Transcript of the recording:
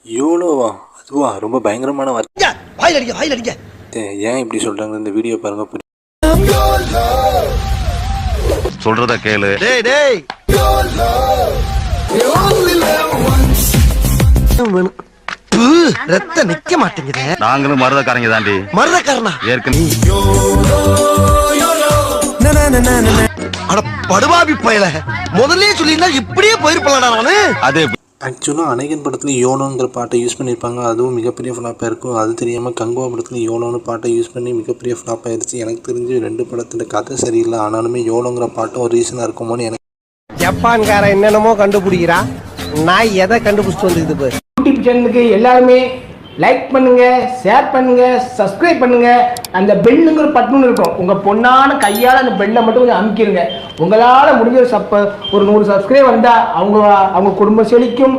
யோலோவா? அதுவா? ரொம்ப பயங்கரமான வார்த்தை. வாயில் அடிங்க. ஏன் இப்படி சொல்றாங்க? இந்த வீடியோ பாருங்க. சொல்றத கேளு. டேய் ரத்த நிக்க மாட்டேங்குது. நாங்களும் மருதக்காரங்க தாண்டி. மருதக்காரனா? ஏற்கனவே அட படுவாபி பயல, முதல்லயே சொல்லியிருந்தா இப்படியே போயிருப்பலடா நானு. அது ஆக்சுவலாக அநேகன் படத்தில் யோனோங்கிற பாட்டை யூஸ் பண்ணியிருப்பாங்க. அதுவும் மிகப்பெரிய ஃப்ளாப்பாக இருக்கும். அது தெரியாமல் கங்குவா படத்தில் யோனோன்னு பாட்டை யூஸ் பண்ணி மிகப்பெரிய ஃப்ளாப் ஆயிடுச்சு. எனக்கு தெரிஞ்சு 2 படத்தில் கதை சரியில்லை. ஆனாலுமே யோனோங்கிற பாட்டும் ஒரு ரீசனாக இருக்குமோன்னு எனக்கு. ஜப்பான்காரன் என்னென்னமோ கண்டுபிடிக்கிறான், நான் எதை கண்டுபிடிச்சிட்டு வந்துக்குது. யூடியூப் சேனலுக்கு எல்லாருமே லைக் பண்ணுங்க, ஷேர் பண்ணுங்க, சப்ஸ்கிரைப் பண்ணுங்க. அந்த பெல்லுங்கிற பட்டன் இருக்கும், உங்க பொண்ணான கையால் அந்த பெல்லை மட்டும் கொஞ்சம் அமுக்கிடுங்க. உங்களால் முடிஞ்ச ஒரு 100 சப்ஸ்கிரைப் வந்தா அவங்க குடும்பம் செழிக்கும்.